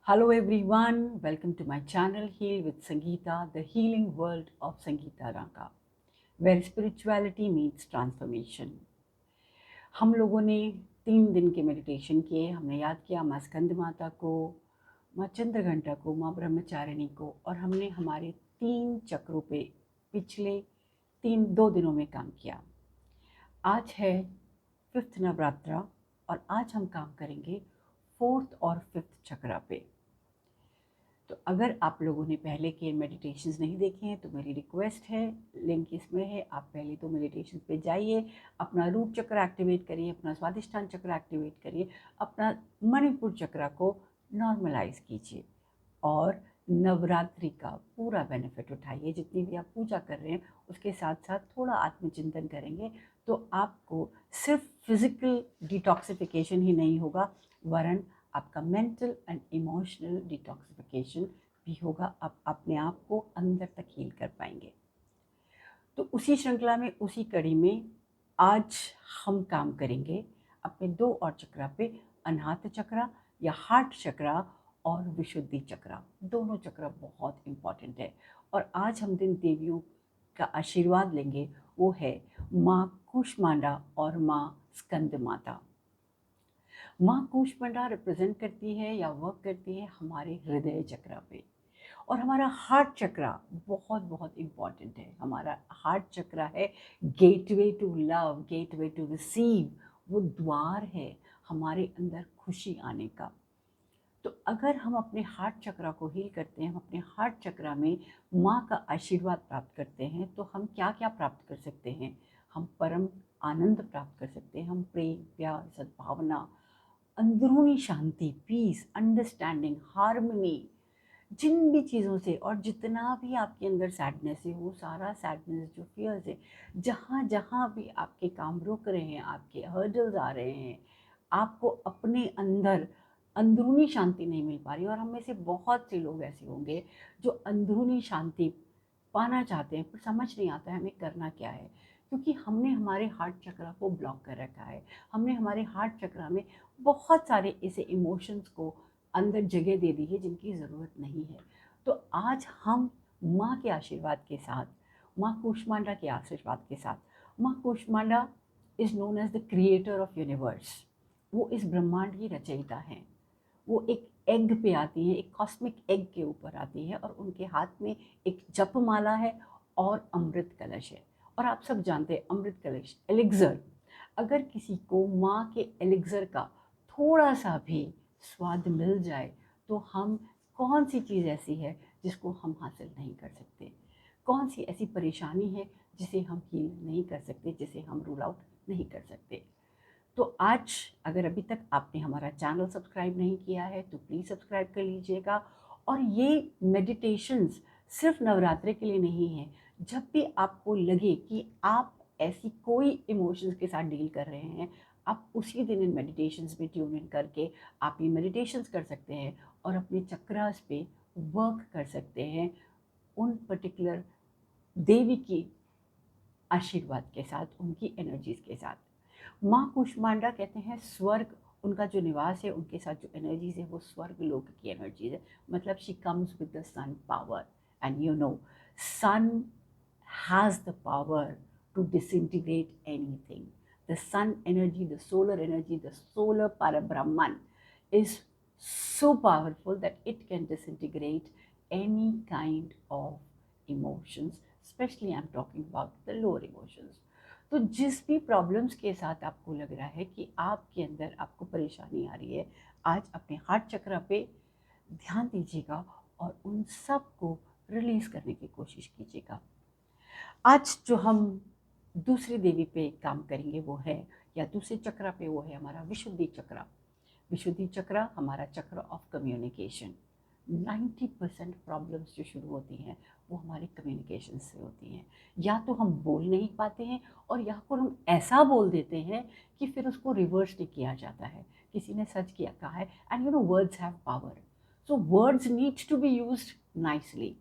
Hello everyone, welcome to my channel Heal with Sangeeta, the healing world of Sangeeta Ranga, where spirituality meets transformation. हम लोगों ने 3 दिन के meditation किए। हमने याद किया माँ स्कंद माता को, माँ चंद्रघंटा को, माँ ब्रह्मचारिणी को, और हमने हमारे 3 चक्रों पे पिछले 2 दिनों में काम किया। आज है 5th नवरात्रा और आज हम काम करेंगे 4th और 5th चक्रा पे। तो अगर आप लोगों ने पहले के मेडिटेशंस नहीं देखे हैं तो मेरी रिक्वेस्ट है, लिंक इसमें है, आप पहले तो मेडिटेशन पे जाइए, अपना रूट चक्र एक्टिवेट करिए, अपना स्वादिष्ठान चक्र एक्टिवेट करिए, अपना मणिपुर चक्र को नॉर्मलाइज कीजिए और नवरात्रि का पूरा बेनिफिट उठाइए। जितनी भी आप पूजा कर रहे हैं उसके साथ साथ थोड़ा आत्मचिंतन करेंगे तो आपको सिर्फ फिजिकल डिटॉक्सिफिकेशन ही नहीं होगा, वरन आपका मेंटल एंड इमोशनल डिटॉक्सिफिकेशन भी होगा। आप अपने आप को अंदर तक हील कर पाएंगे। तो उसी श्रृंखला में, उसी कड़ी में आज हम काम करेंगे अपने 2 और चक्रा पे, अनाहत चक्रा या हार्ट चक्रा और विशुद्धि चक्रा। दोनों चक्रा बहुत इम्पॉर्टेंट है और आज हम जिन देवियों का आशीर्वाद लेंगे वो है माँ कूष्मांडा और माँ स्कंद माता। माँ कूष्मांडा रिप्रेजेंट करती है या वर्क करती है हमारे हृदय चक्रा पे, और हमारा हार्ट चक्रा बहुत बहुत इम्पॉर्टेंट है। हमारा हार्ट चक्रा है gateway to love, gateway to receive, वो द्वार है हमारे अंदर खुशी आने का। तो अगर हम अपने हार्ट चक्रा को हील करते हैं, हम अपने हार्ट चक्रा में माँ का आशीर्वाद प्राप्त करते हैं, तो हम क्या क्या प्राप्त कर सकते हैं? हम परम आनंद प्राप्त कर सकते हैं, हम प्रेम, प्यार, सद्भावना, अंदरूनी शांति, पीस, अंडरस्टैंडिंग, हार्मनी, जिन भी चीज़ों से, और जितना भी आपके अंदर सैडनेस है, वो सारा सैडनेस, जो फियर्स है, जहाँ जहाँ भी आपके काम रुक रहे हैं, आपके हर्डल्स आ रहे हैं, आपको अपने अंदर अंदरूनी शांति नहीं मिल पा रही। और हम में से बहुत से लोग ऐसे होंगे जो अंदरूनी शांति पाना चाहते हैं पर समझ नहीं आता है हमें करना क्या है, क्योंकि हमने हमारे हार्ट चक्रा को ब्लॉक कर रखा है। हमने हमारे हार्ट चक्रा में बहुत सारे ऐसे इमोशंस को अंदर जगह दे दी है जिनकी ज़रूरत नहीं है। तो आज हम माँ के आशीर्वाद के साथ, माँ कूष्मांडा के आशीर्वाद के साथ, माँ Kushmanda is known as the creator of universe, वो इस ब्रह्मांड की रचयिता हैं। वो एक एग पे आती हैं, एक कॉस्मिक एग के ऊपर आती है, और उनके हाथ में एक जपमाला है और अमृत कलश है। और आप सब जानते हैं अमृत कलश, एलिक्सर, अगर किसी को माँ के एलिक्सर का थोड़ा सा भी स्वाद मिल जाए तो हम, कौन सी चीज़ ऐसी है जिसको हम हासिल नहीं कर सकते? कौन सी ऐसी परेशानी है जिसे हम हील नहीं कर सकते, जिसे हम रूल आउट नहीं कर सकते? तो आज अगर अभी तक आपने हमारा चैनल सब्सक्राइब नहीं किया है तो प्लीज़ सब्सक्राइब कर लीजिएगा। और ये मेडिटेशंस सिर्फ नवरात्रि के लिए नहीं है। जब भी आपको लगे कि आप ऐसी कोई इमोशंस के साथ डील कर रहे हैं, आप उसी दिन इन मेडिटेशंस में ट्यून इन करके आप ये मेडिटेशंस कर सकते हैं और अपने चक्रास पे वर्क कर सकते हैं, उन पर्टिकुलर देवी की आशीर्वाद के साथ, उनकी एनर्जीज के साथ। माँ कुष्मांडा कहते हैं स्वर्ग, उनका जो निवास है, उनके साथ जो एनर्जीज है वो स्वर्ग लोक की एनर्जीज है। मतलब she comes with the sun power, and you know sun has the power to disintegrate anything. The sun energy, the solar energy, the solar Parabrahman is so powerful that it can disintegrate any kind of emotions, especially I'm talking about the lower emotions. तो जिस भी problems के साथ आपको लग रहा है कि आपके अंदर आपको परेशानी आ रही है, आज अपने हार्ट चक्र पे ध्यान दीजिएगा और उन सब को रिलीज़ करने की कोशिश कीजिएगा। आज जो हम दूसरी देवी पे काम करेंगे वो है, या दूसरे चक्र पे, वो है हमारा विशुद्धि चक्र। विशुद्धि चक्र हमारा चक्र ऑफ कम्युनिकेशन। 90% प्रॉब्लम्स जो शुरू होती हैं वो हमारे कम्युनिकेशन से होती हैं। या तो हम बोल नहीं पाते हैं, और या फिर हम ऐसा बोल देते हैं कि फिर उसको रिवर्स नहीं किया जाता है। किसी ने सच किया कहा है, and you know words have power, so words needs to be used nicely.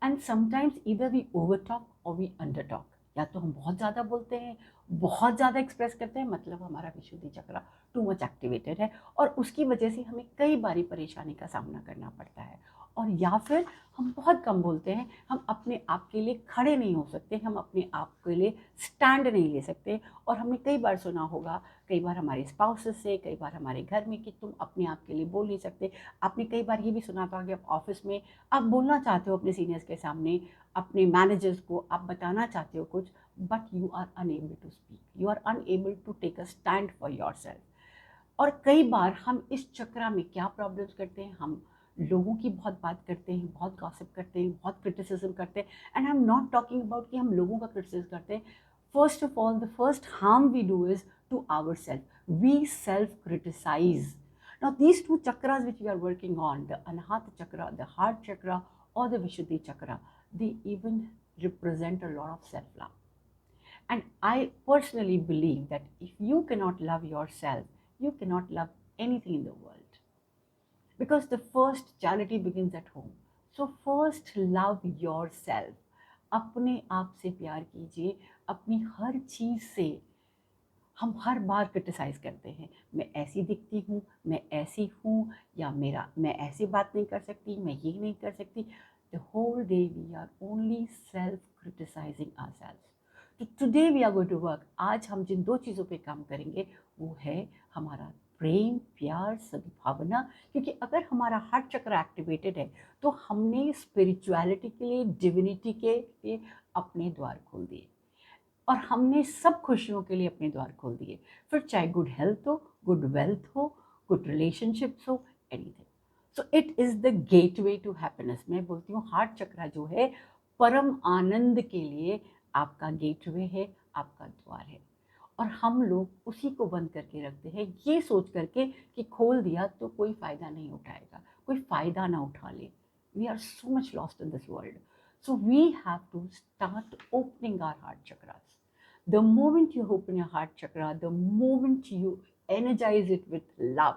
And sometimes either we over talk or we under talk. या तो हम बहुत ज़्यादा बोलते हैं बहुत ज़्यादा एक्सप्रेस करते हैं, मतलब हमारा विशुद्धि चक्र टू मच एक्टिवेटेड है, और उसकी वजह से हमें कई बारी परेशानी का सामना करना पड़ता है। और या फिर हम बहुत कम बोलते हैं, हम अपने आप के लिए खड़े नहीं हो सकते, हम अपने आप के लिए स्टैंड नहीं ले सकते। और हमने कई बार सुना होगा, कई बार हमारे स्पाउसेस से, कई बार हमारे घर में, कि तुम अपने आप के लिए बोल नहीं सकते। आपने कई बार ये भी सुना था कि आप ऑफिस में आप बोलना चाहते हो अपने सीनियर्स के सामने, अपने मैनेजर्स को आप बताना चाहते हो कुछ, but you are unable to speak, you are unable to take a stand for yourself. और कई बार हम इस चक्र में क्या प्रॉब्लम्स करते हैं, हम लोगों की बहुत बात करते हैं, बहुत गॉसिप करते हैं, बहुत क्रिटिसिज्म करते हैं। And I am not talking about कि हम लोगों का क्रिटिसिज्म करते हैं। First of all, the first harm we do is to our self, we self criticise. Now, these two chakras which we are working on, the Anahata chakra, the heart chakra, or the Vishuddhi chakra, they even represent a lot of self-love. And I personally believe that if you cannot love yourself, you cannot love anything in the world. Because the first charity begins at home. So first love yourself. अपने आप से प्यार कीजिए, अपनी हर चीज़ से। हम हर बार criticise करते हैं, मैं ऐसी दिखती हूँ, मैं ऐसी हूँ, या मेरा मैं ऐसी बात नहीं कर सकती, मैं ये नहीं कर सकती। The whole day we are only self criticizing ourselves. तो today we are going to work, आज हम जिन दो चीज़ों पे काम करेंगे वो है हमारा प्रेम, प्यार, सद्भावना। क्योंकि अगर हमारा हार्ट चक्र एक्टिवेटेड है तो हमने स्पिरिचुअलिटी के लिए, डिविनिटी के लिए अपने द्वार खोल दिए, और हमने सब खुशियों के लिए अपने द्वार खोल दिए। फिर चाहे गुड हेल्थ हो, गुड वेल्थ हो, गुड रिलेशनशिप्स हो, anything. So it is the gateway to happiness. मैं बोलती हूँ हार्ट चक्र जो है परम आनंद के लिए आपका गेटवे है, आपका द्वार है। और हम लोग उसी को बंद करके रखते हैं, ये सोच करके कि खोल दिया तो कोई फ़ायदा नहीं उठाएगा, कोई फ़ायदा ना उठा ले। We are so much lost in this world. So we have to start opening our heart chakras. The moment you open your heart chakra, the moment you energize it with love,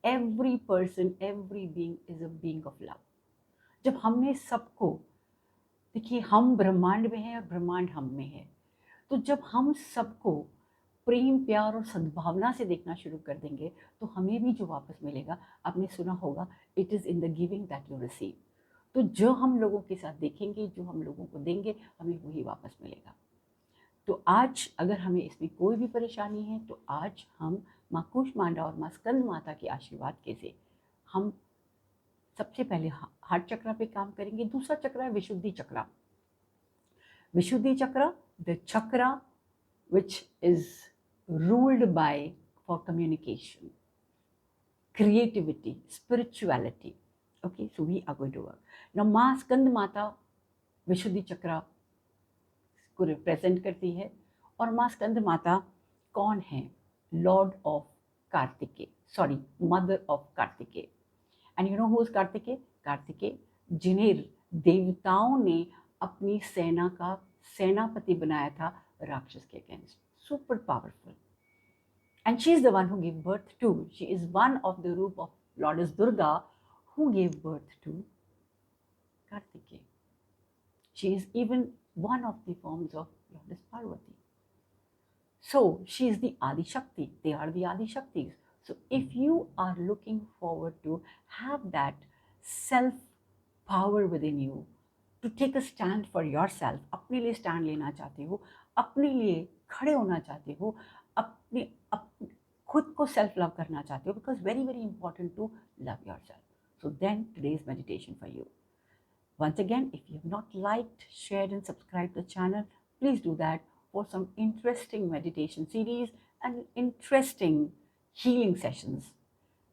every person, every being is a being of love. जब हमने सबको, देखिए हम ब्रह्मांड में हैं और ब्रह्मांड हम में है, तो जब हम सबको प्रेम, प्यार और सद्भावना से देखना शुरू कर देंगे तो हमें भी जो वापस मिलेगा, आपने सुना होगा, it is in the giving that you receive. तो जो हम लोगों के साथ देखेंगे, जो हम लोगों को देंगे, हमें वही वापस मिलेगा। तो आज अगर हमें इसमें कोई भी परेशानी है तो आज हम माँ कूष्मांडा और माँ स्कंद माता के आशीर्वाद के से हम सबसे पहले हार्ट चक्र पे काम करेंगे। दूसरा चक्र है विशुद्धि चक्र। विशुद्धि चक्र, द चक्र which is ruled by for communication, creativity, spirituality. Okay, so we are going to work. Now, माँ स्कंद माता विशुद्धि चक्र को रिप्रेजेंट करती है। और माँ स्कंद माता कौन है? Lord of Kartikeya, sorry, mother of Kartikeya. And you know who is Kartikeya? Kartikeya जिन्हें देवताओं ने अपनी सेना का सेनापति बनाया था राक्षस के against. Super powerful. And she is the one who gave birth to, she is one of the roop of Lourdes Durga who gave birth to Kartikeya. She is even one of the forms of Lourdes Parvati. So she is the Adi Shakti, they are the Adi Shaktis. So if you are looking forward to have that self power within you, to take a stand for yourself, अपने लिए stand लेना चाहते हो, अपने लिए खड़े होना चाहते हो, अपने खुद को सेल्फ लव करना चाहते हो, because very very important to love yourself. So then today's meditation for you. Once again, if you have not liked, shared and subscribed the channel, please do that for some interesting meditation series and interesting healing sessions.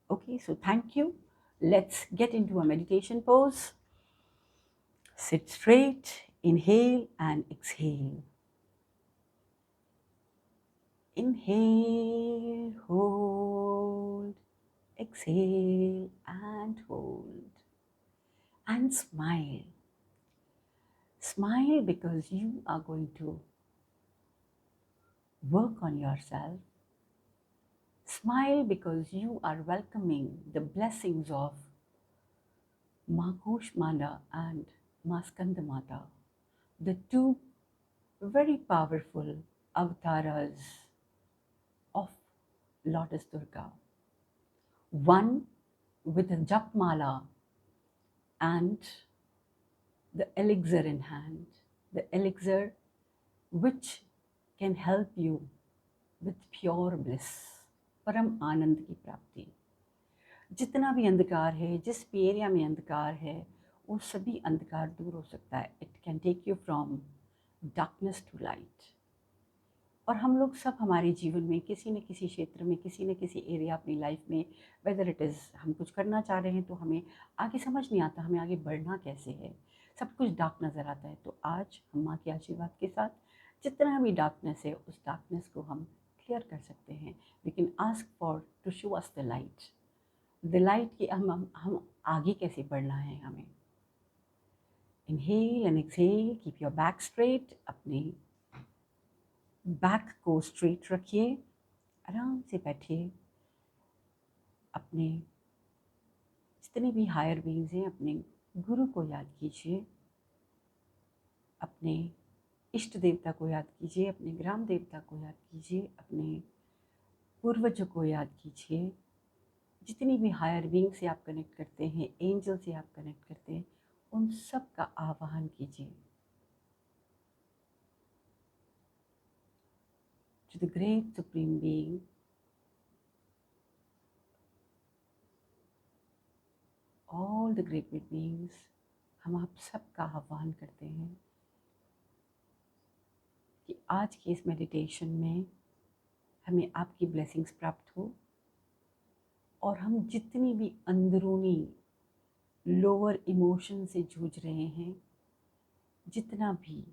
Okay, so thank you. Let's get into a meditation pose. Sit straight, inhale and exhale. Inhale, hold, exhale and hold. And smile. Smile because you are going to work on yourself. Smile because you are welcoming the blessings of Ma Kooshmanda and Ma Skandamata, the two very powerful avatars of Lotus Durga. One with a japmala and the elixir in hand, the elixir which can help you with pure bliss, परम आनंद की प्राप्ति। जितना भी अंधकार है, जिस भी area में अंधकार है, वो सभी अंधकार दूर हो सकता है। It can take you from darkness to light. और हम लोग सब हमारे जीवन में किसी न किसी क्षेत्र में, किसी न किसी एरिया अपनी लाइफ में, वेदर इट इज़ हम कुछ करना चाह रहे हैं तो हमें आगे समझ नहीं आता हमें आगे बढ़ना कैसे है, सब कुछ डार्क नज़र आता है। तो आज हम माँ के आशीर्वाद के साथ जितना भी डार्कनेस है, उस डार्कनेस को हम क्लियर कर सकते हैं। We can ask for to show us the light की हम आगे कैसे बढ़ना है हमें। Inhale and exhale, keep your back straight. अपने बैक को स्ट्रेट रखिए, आराम से बैठिए। अपने जितने भी हायर बीइंग्स हैं, अपने गुरु को याद कीजिए, अपने इष्ट देवता को याद कीजिए, अपने ग्राम देवता को याद कीजिए, अपने पूर्वजों को याद कीजिए। जितनी भी हायर बीइंग से आप कनेक्ट करते हैं, एंजल से आप कनेक्ट करते हैं, उन सब का आवाहन कीजिए। To the great supreme being, all the great beings, हम आप सब का आह्वान करते हैं कि आज की इस मेडिटेशन में हमें आपकी ब्लेसिंग्स प्राप्त हो और हम जितनी भी अंदरूनी लोअर इमोशन से जूझ रहे हैं, जितना भी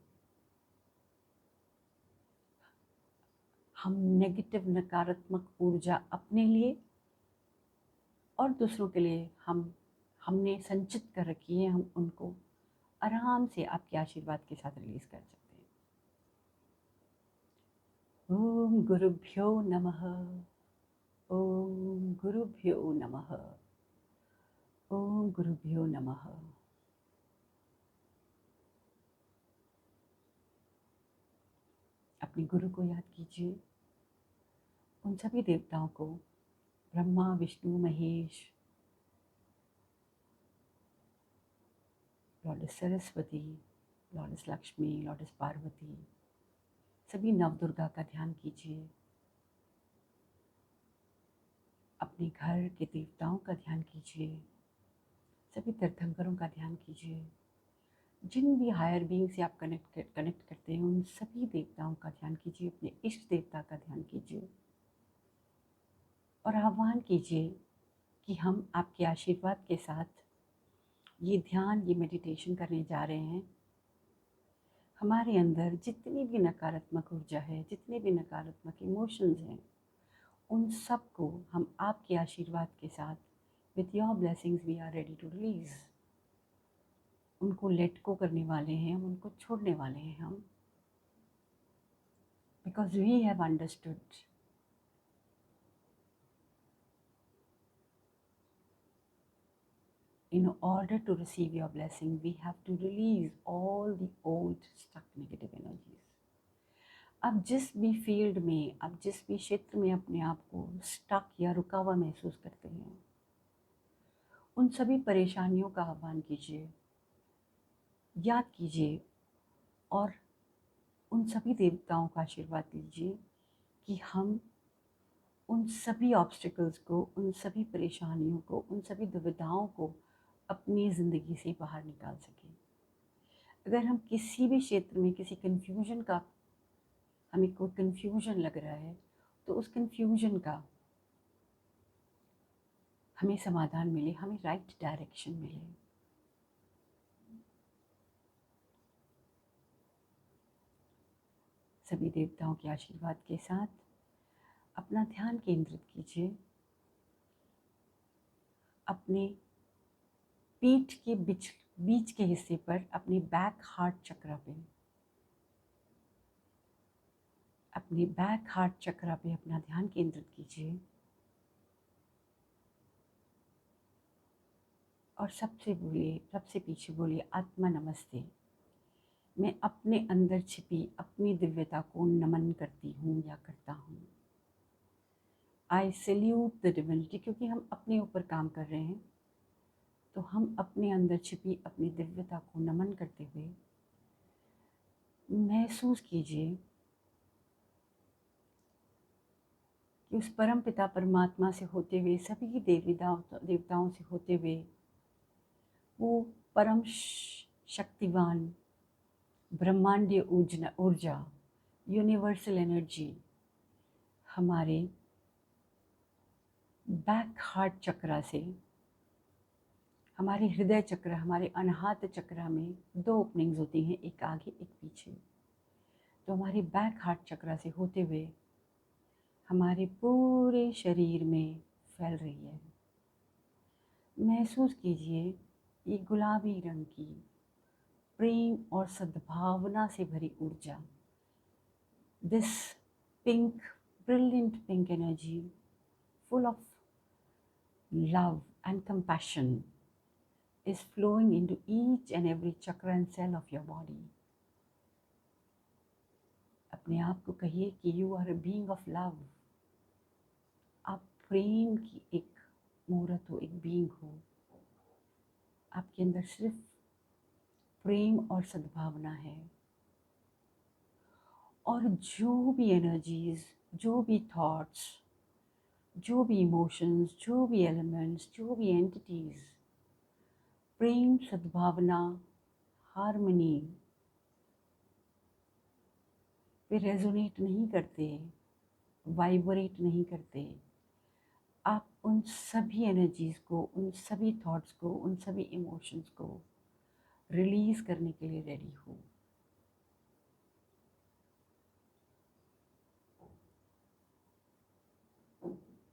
हम नेगेटिव नकारात्मक ऊर्जा अपने लिए और दूसरों के लिए हमने संचित कर रखी है, हम उनको आराम से आपके आशीर्वाद के साथ रिलीज कर सकते हैं। ओम गुरुभ्यो नमः। ओम गुरुभ्यो नमः। ओम गुरुभ्यो नमः। अपने गुरु को याद कीजिए, उन सभी देवताओं को, Brahma Vishnu Mahesh, Lourdes Saraswati, Lourdes Lakshmi, Lourdes Parvati, सभी नवदुर्गा का ध्यान कीजिए। अपने घर के देवताओं का ध्यान कीजिए, सभी तीर्थंकरों का ध्यान कीजिए। जिन भी हायर बीइंग से आप कनेक्ट करते हैं, उन सभी देवताओं का ध्यान कीजिए। अपने इष्ट देवता का ध्यान कीजिए और आह्वान कीजिए कि हम आपके आशीर्वाद के साथ ये ध्यान, ये मेडिटेशन करने जा रहे हैं। हमारे अंदर जितनी भी नकारात्मक ऊर्जा है, जितने भी नकारात्मक इमोशंस हैं, उन सब को हम आपके आशीर्वाद के साथ with your blessings we are ready to release. उनको लेट को करने वाले हैं, हम उनको छोड़ने वाले हैं हम, because we have understood in order to receive your blessing, we have to release all the old stuck negative energies. आप जिस भी फील्ड में, आप जिस भी क्षेत्र में अपने आप को स्टक या रुका हुआ महसूस करते हैं, उन सभी परेशानियों का आह्वान कीजिए, याद कीजिए और उन सभी देवताओं का आशीर्वाद लीजिए कि हम उन सभी ऑब्स्टिकल्स को, उन सभी परेशानियों को, उन सभी दुविधाओं को अपनी ज़िंदगी से बाहर निकाल सकें। अगर हम किसी भी क्षेत्र में किसी कन्फ्यूजन का, हमें कोई कन्फ्यूजन लग रहा है, तो उस कन्फ्यूजन का हमें समाधान मिले, हमें राइट डायरेक्शन मिले। सभी देवताओं के आशीर्वाद के साथ अपना ध्यान केंद्रित कीजिए अपने पीठ के बीच के हिस्से पर, अपने बैक हार्ट चक्र पे। अपने बैक हार्ट चक्र पे अपना ध्यान केंद्रित कीजिए और सबसे पीछे बोलिए आत्मा नमस्ते। मैं अपने अंदर छिपी अपनी दिव्यता को नमन करती हूँ या करता हूँ। आई सैल्यूट द डिविनिटी, क्योंकि हम अपने ऊपर काम कर रहे हैं, तो हम अपने अंदर छिपी अपनी दिव्यता को नमन करते हुए महसूस कीजिए कि उस परम पिता परमात्मा से होते हुए, सभी देवताओं से होते हुए, वो परम शक्तिवान ब्रह्मांडीय ऊर्जा, यूनिवर्सल एनर्जी हमारे बैक हार्ट चक्रा से, हमारे हृदय चक्र, हमारे अनाहत चक्र में 2 ओपनिंग्स होती हैं, एक आगे एक पीछे। तो हमारे बैक हार्ट चक्र से होते हुए हमारे पूरे शरीर में फैल रही है। महसूस कीजिए ये गुलाबी रंग की प्रेम और सद्भावना से भरी ऊर्जा, this pink, brilliant pink energy full of love and compassion is flowing into each and every chakra and cell of your body. अपने आप को कहिए कि you are a being of love. आप प्रेम की एक मूर्त हो, एक बीइंग हो। आपके अंदर सिर्फ प्रेम और सद्भावना है, और जो भी एनर्जीज, जो भी थॉट्स, जो भी इमोशंस, जो भी एलिमेंट्स, जो भी एंटिटीज प्रेम, सद्भावना, हार्मनी पे रेजोनेट नहीं करते, वाइब्रेट नहीं करते, आप उन सभी एनर्जीज़ को, उन सभी थॉट्स को, उन सभी इमोशंस को रिलीज़ करने के लिए रेडी हो।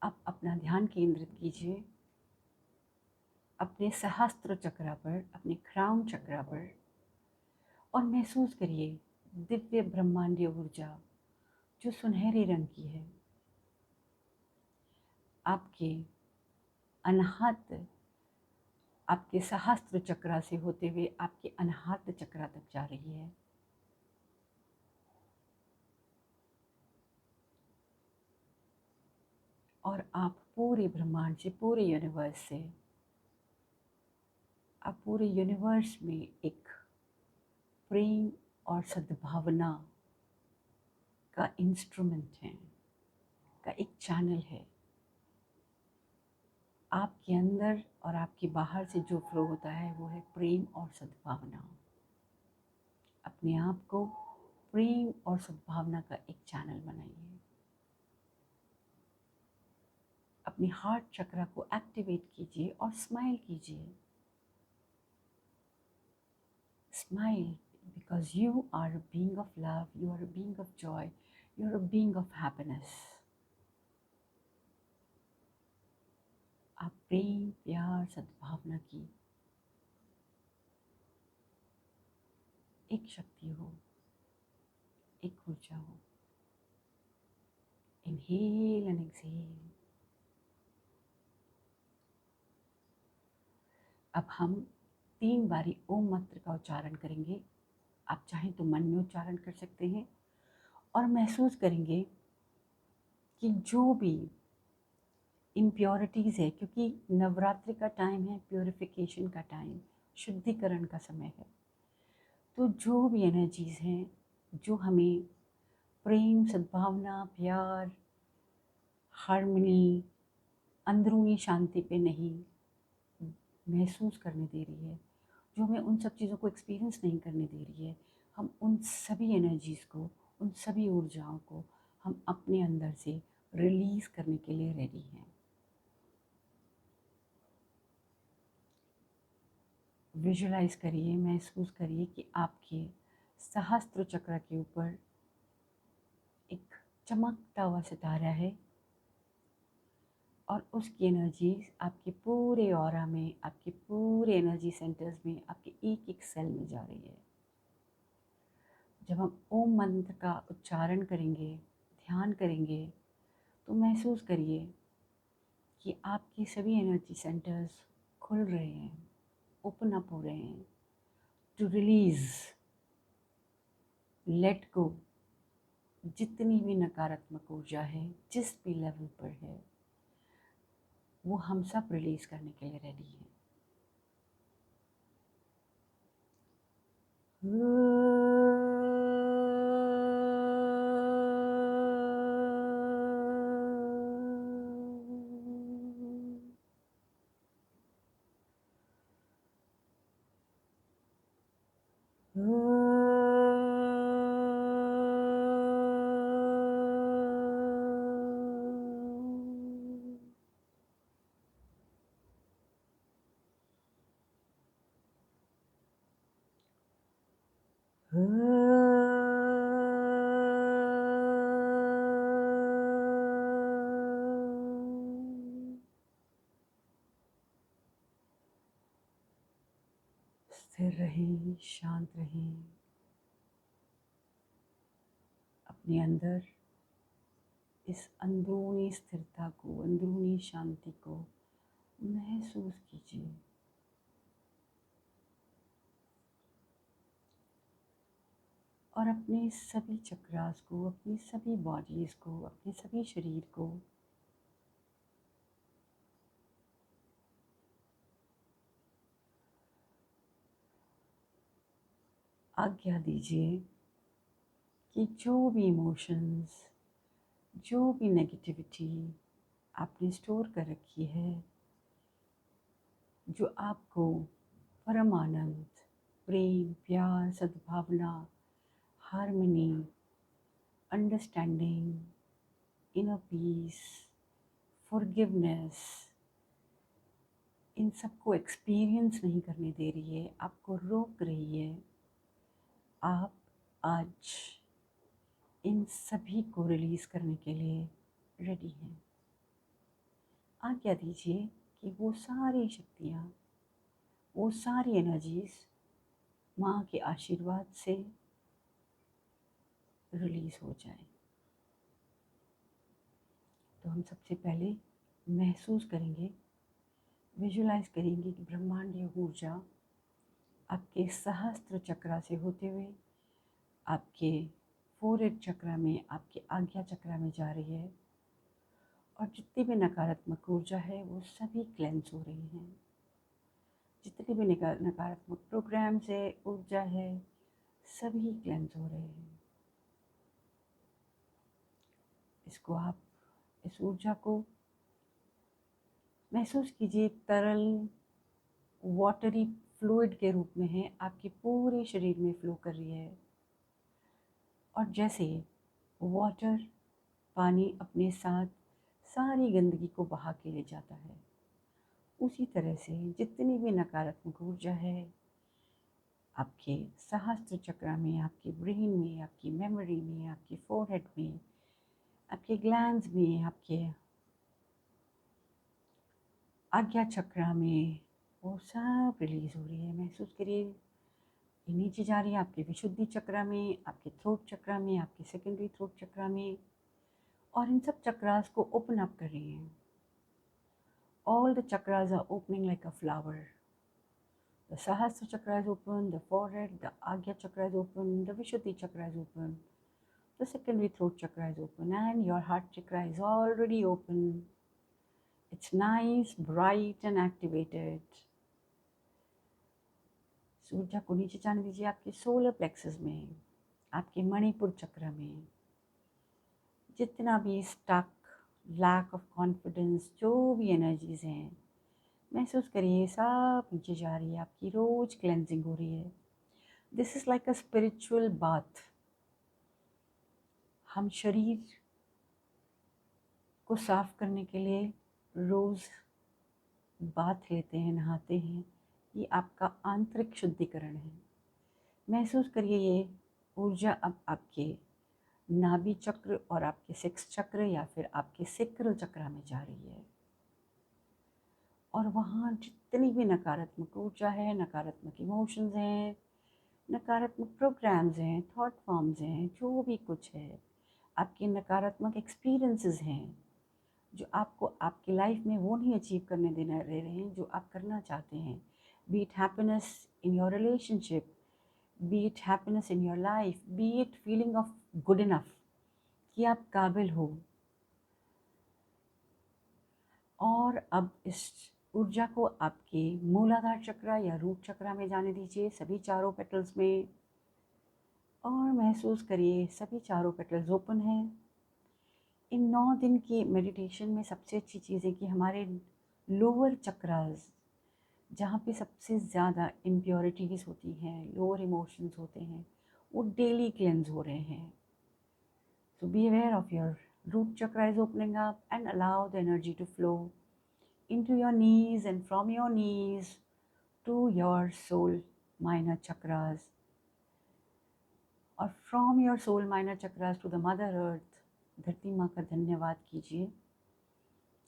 आप अपना ध्यान केंद्रित कीजिए अपने सहस्त्र चक्र पर, अपने क्राउन चक्र पर, और महसूस करिए दिव्य ब्रह्मांडीय ऊर्जा जो सुनहरे रंग की है, आपके अनाहत, आपके सहस्त्र चक्र से होते हुए आपके अनाहत चक्र तक जा रही है। और आप पूरे ब्रह्मांड से, पूरे यूनिवर्स से, आप पूरे यूनिवर्स में एक प्रेम और सद्भावना का इंस्ट्रूमेंट हैं, का एक चैनल है। आपके अंदर और आपके बाहर से जो फ्लो होता है वो है प्रेम और सद्भावना। अपने आप को प्रेम और सद्भावना का एक चैनल बनाइए। अपने हार्ट चक्र को एक्टिवेट कीजिए और स्माइल कीजिए। Smile because you are a being of love, you are a being of joy, you are a being of happiness. आप प्रेम, प्यार, सद्भावना की एक शक्ति हो, एक ऊर्जा हो। Inhale and exhale. अब हम 3 बारी ओम मंत्र का उच्चारण करेंगे। आप चाहें तो मन में उच्चारण कर सकते हैं और महसूस करेंगे कि जो भी इम्प्योरिटीज़ है, क्योंकि नवरात्रि का टाइम है, प्योरिफिकेशन का टाइम, शुद्धिकरण का समय है, तो जो भी एनर्जीज़ हैं जो हमें प्रेम, सद्भावना, प्यार, हार्मनी, अंदरूनी शांति पे नहीं महसूस करने दे रही है, जो हमें उन सब चीज़ों को एक्सपीरियंस नहीं करने दे रही है, हम उन सभी एनर्जीज़ को, उन सभी ऊर्जाओं को हम अपने अंदर से रिलीज़ करने के लिए रेडी हैं। विजुलाइज करिए, महसूस करिए कि आपके सहस्त्र चक्र के ऊपर एक चमकता हुआ सितारा है और उसकी एनर्जी आपके पूरे ऑरा में, आपके पूरे एनर्जी सेंटर्स में, आपके एक एक सेल में जा रही है। जब हम ओम मंत्र का उच्चारण करेंगे, ध्यान करेंगे, तो महसूस करिए कि आपके सभी एनर्जी सेंटर्स खुल रहे हैं, ओपन अप हो रहे हैं टू रिलीज़ लेट गो। जितनी भी नकारात्मक ऊर्जा है, जिस भी लेवल पर है, वो हम सब रिलीज करने के लिए रेडी हैं। स्थिर रहें, शांत रहें। अपने अंदर इस अंदरूनी स्थिरता को, अंदरूनी शांति को महसूस कीजिए। और अपने सभी चक्रास को, अपनी सभी बॉडीज़ को, अपने सभी शरीर को आज्ञा दीजिए कि जो भी इमोशंस, जो भी नेगेटिविटी आपने स्टोर कर रखी है, जो आपको परम आनंद, प्रेम, प्यार, सद्भावना, harmony, understanding, inner peace, forgiveness, इन सबको एक्सपीरियंस नहीं करने दे रही है, आपको रोक रही है, आप आज इन सभी को रिलीज़ करने के लिए रेडी हैं। आज्ञा दीजिए कि वो सारी शक्तियाँ, वो सारी एनर्जीज़ माँ के आशीर्वाद से रिलीज़ हो जाए। तो हम सबसे पहले महसूस करेंगे, विजुलाइज करेंगे कि ब्रह्मांडीय ऊर्जा आपके सहस्त्र चक्रा से होते हुए आपके फोरहेड चक्रा में, आपके आज्ञा चक्रा में जा रही है। और जितनी भी नकारात्मक ऊर्जा है वो सभी क्लेंस हो रही हैं। जितने भी नकारात्मक प्रोग्राम्स है, ऊर्जा है, सभी क्लेंस हो रहे हैं। इसको आप, इस ऊर्जा को महसूस कीजिए, तरल वाटरी फ्लूइड के रूप में है, आपके पूरे शरीर में फ्लो कर रही है। और जैसे वाटर, पानी अपने साथ सारी गंदगी को बहा के ले जाता है, उसी तरह से जितनी भी नकारात्मक ऊर्जा है आपके सहस्त्र चक्र में, आपके ब्रेन में, आपकी मेमोरी में, आपके फोरहेड में, आपके ग्लैंड्स में, आपके आज्ञा चक्र में, वो सब रिलीज़ हो रही है। महसूस करिए, ये नीचे जा रही है आपके विशुद्धि चक्र में, आपके थ्रोट चक्र में, आपके सेकेंडरी थ्रोट चक्र में, और इन सब चक्रास को ओपन अप कर रही हैं। All the chakras are opening like a flower. The Sahasra chakra is open, the forehead, the Agya chakra is open, the Vishuddhi chakra is open, the secondary throat chakra is open, and your heart chakra is already open. It's nice, bright and activated. ऊर्जा को नीचे जाने दीजिए आपके solar plexus में, आपके मणिपुर चक्र में। जितना भी स्टक, लैक ऑफ कॉन्फिडेंस, जो भी एनर्जीज हैं, महसूस करिए सब नीचे जा रही है। आपकी रोज क्लेंजिंग हो रही है। This is like a spiritual bath. हम शरीर को साफ करने के लिए रोज़ बाथ लेते हैं, नहाते हैं। ये आपका आंतरिक शुद्धिकरण है। महसूस करिए ये ऊर्जा अब आपके नाभि चक्र और आपके सेक्स चक्र या फिर आपके सेक्रल चक्र में जा रही है। और वहाँ जितनी भी नकारात्मक ऊर्जा है, नकारात्मक इमोशंस हैं, नकारात्मक प्रोग्राम्स हैं, थॉट फॉर्म्स हैं, जो भी कुछ है, आपके नकारात्मक एक्सपीरियंसेस हैं, जो आपको आपकी लाइफ में वो नहीं अचीव करने दे रहे हैं जो आप करना चाहते हैं। B it happiness in your relationship, B it happiness in your life, B it feeling of good enough कि आप काबिल हो। और अब इस ऊर्जा को आपके मूलाधार चक्र या रूट चक्र में जाने दीजिए, सभी चारों पेटल्स में, और महसूस करिए सभी चारों पेटल्स ओपन हैं। इन 9 दिन की मेडिटेशन में सबसे अच्छी चीज़ है कि हमारे लोअर चक्रास, जहाँ पे सबसे ज़्यादा इम्प्योरिटीज़ होती हैं, लोअर इमोशंस होते हैं, वो डेली क्लेंज हो रहे हैं। So be aware of your root chakra is opening up and allow the energy to flow into your knees and from your knees to your soul minor chakras, और from your soul minor chakras to the mother earth। धरती माँ का धन्यवाद कीजिए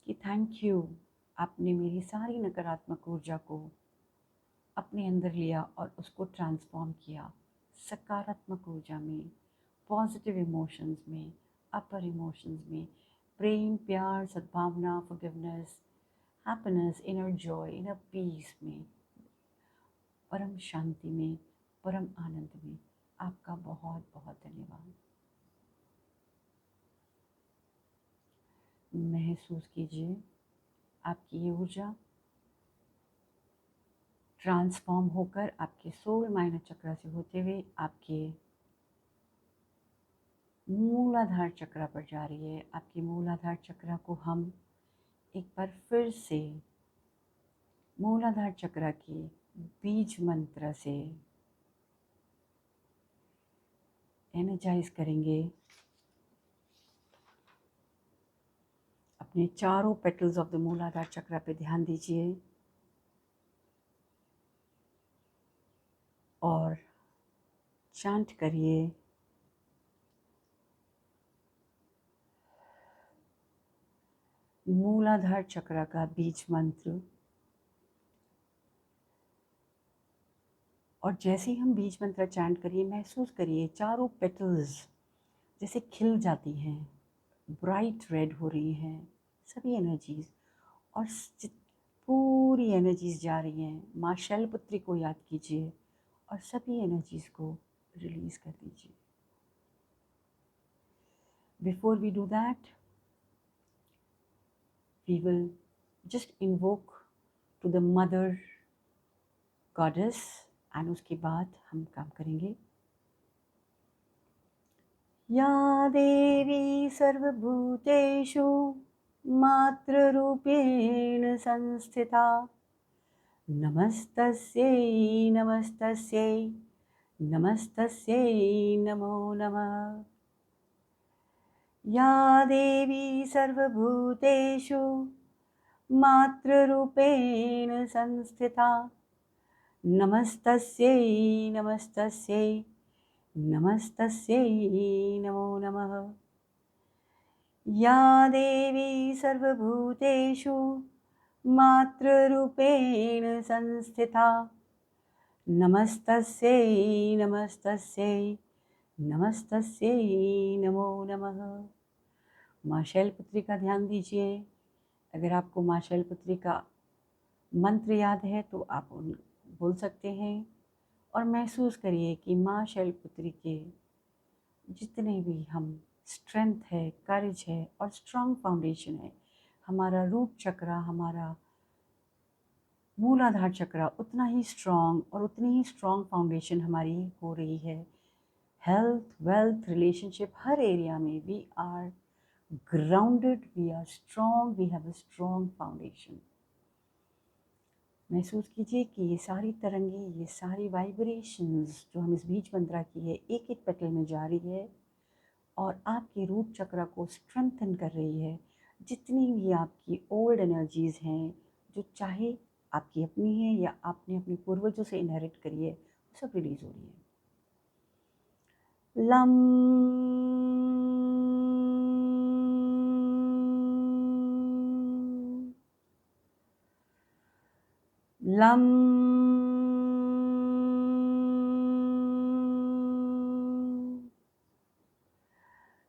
कि thank you, आपने मेरी सारी नकारात्मक ऊर्जा को अपने अंदर लिया और उसको ट्रांसफॉर्म किया सकारात्मक ऊर्जा में, पॉजिटिव इमोशंस में, अपर इमोशंस में, प्रेम, प्यार, सद्भावना, forgiveness, happiness, inner Joy, inner peace में, परम शांति में, परम आनंद में। आपका बहुत बहुत धन्यवाद। महसूस कीजिए आपकी ये ऊर्जा ट्रांसफॉर्म होकर आपके सोल माइनर चक्र से होते हुए आपके मूलाधार चक्र पर जा रही है। आपके मूलाधार चक्र को हम एक बार फिर से मूलाधार चक्र के बीज मंत्र से एनर्जाइज करेंगे। अपने चारों पेटल्स ऑफ द मूलाधार चक्र पे ध्यान दीजिए और चांट करिए, मूलाधार चक्र का बीज मंत्र। और जैसे ही हम बीज मंत्र चैंट करिए, महसूस करिए चारों पेटल्स जैसे खिल जाती हैं, ब्राइट रेड हो रही हैं सभी एनर्जीज, और पूरी एनर्जीज जा रही हैं। माँ शैलपुत्री को याद कीजिए और सभी एनर्जीज को रिलीज कर दीजिए। Before we do that, we will just invoke to the mother goddess, and उसके बाद हम काम करेंगे। या देवी सर्वभूतेषु मातृरूपेण संस्थिता, नमस्तस्यै नमस्तस्यै नमस्तस्यै नमो नमः। या देवी सर्वभूतेषु मातृरूपेण संस्थिता, नमस्तस्यै नमस्तस्यै नमस्तस्यै नमो नमः। या देवी सर्वभूतेषु मातृरूपेण संस्थिता, नमस्तस्यै नमस्तस्यै नमस्तस्यै नमो नमः। माँ शैलपुत्री का ध्यान दीजिए। अगर आपको माँ शैलपुत्री का मंत्र याद है तो आप उन बोल सकते हैं, और महसूस करिए कि माँ शैलपुत्री के जितने भी हम स्ट्रेंथ है, करेज है और स्ट्रॉन्ग फाउंडेशन है, हमारा रूट चक्र, हमारा मूलाधार चक्र उतना ही स्ट्रॉन्ग और उतनी ही स्ट्रॉन्ग फाउंडेशन हमारी हो रही है। हेल्थ, वेल्थ, रिलेशनशिप, हर एरिया में we are grounded, we are strong, we have a strong foundation. महसूस कीजिए कि ये सारी तरंगे, ये सारी वाइब्रेशंस जो हम इस बीज मंत्रा की है, एक एक पेटल में जा रही है और आपके रूट चक्र को स्ट्रेंथन कर रही है। जितनी भी आपकी ओल्ड एनर्जीज़ हैं, जो चाहे आपकी अपनी है या आपने अपने पूर्वजों से इनहेरिट करी है, वो सब रिलीज़ हो रही है। Lump lump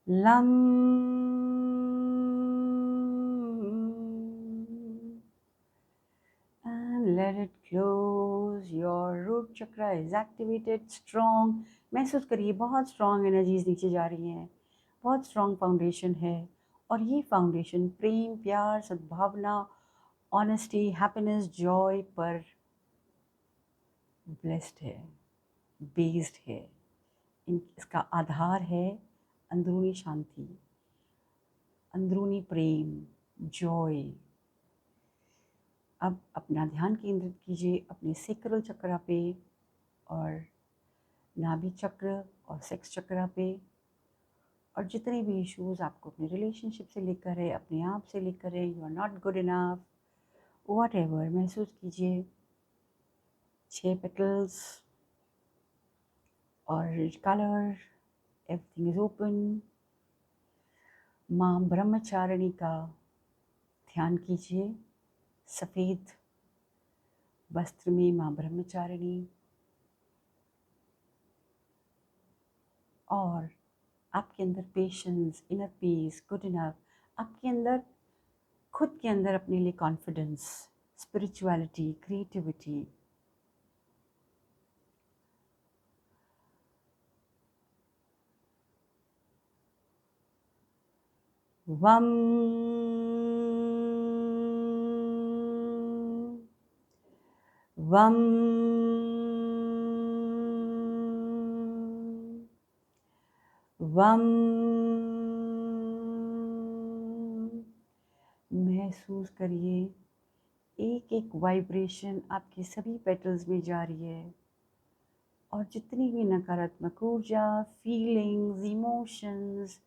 lump let it close. Your root chakra is activated, strong. महसूस करिए बहुत strong energies नीचे जा रही हैं, बहुत strong foundation है, और ये foundation प्रेम, प्यार, सद्भावना, honesty, happiness, joy पर blessed है, based है। इसका आधार है अंदरूनी शांति, अंदरूनी प्रेम, जॉय। अब अपना ध्यान केंद्रित कीजिए अपने सेक्रल चक्रा पे और नाभि चक्र और सेक्स चक्रा पे, और जितने भी इश्यूज आपको अपने रिलेशनशिप से लेकर है, अपने आप से लेकर है, you are not good enough, whatever, महसूस कीजिए 6 petals, orange colour, everything is open. माँ ब्रह्मचारिणी का ध्यान कीजिए, सफ़ेद वस्त्र में माँ ब्रह्मचारिणी, और आपके अंदर patience, inner peace, good enough, आपके अंदर खुद के अंदर अपने लिए कॉन्फिडेंस, स्पिरिचुअलिटी, क्रिएटिविटी। वम वम वम। महसूस करिए एक एक वाइब्रेशन आपके सभी पेटल्स में जा रही है, और जितनी भी नकारात्मक ऊर्जा, फीलिंग्स, इमोशंस,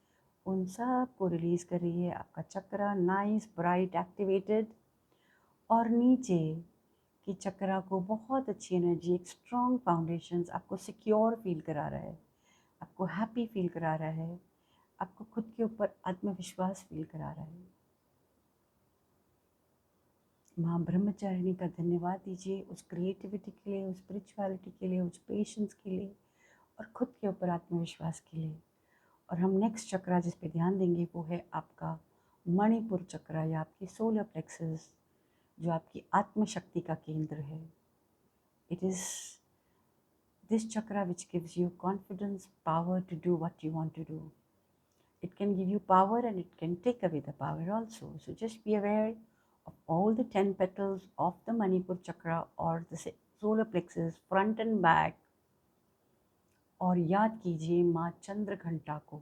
उन सब को रिलीज़ कर रही है। आपका चक्रा नाइस, ब्राइट, एक्टिवेटेड, और नीचे कि चक्रा को बहुत अच्छी एनर्जी, एक स्ट्रॉन्ग फाउंडेशंस आपको सिक्योर फील करा रहा है, आपको हैप्पी फील करा रहा है, आपको खुद के ऊपर आत्मविश्वास फील करा रहा है। माँ ब्रह्मचारिणी का धन्यवाद दीजिए उस क्रिएटिविटी के लिए, उस स्पिरिचुअलिटी के लिए, उस पेशेंस के लिए, और खुद के ऊपर आत्मविश्वास के लिए। और हम नेक्स्ट चक्रा जिस पे ध्यान देंगे वो है आपका मणिपुर चक्रा, या आपकी सोलर प्लेक्सस, जो आपकी आत्मशक्ति का केंद्र है। It is this chakra which gives you confidence, power to do what you want to do. It can give you power and it can take away the power also. So just be aware of all the 10 petals of the Manipur chakra or the solar plexus front and back. और याद कीजिए माँ चंद्र घंटा को।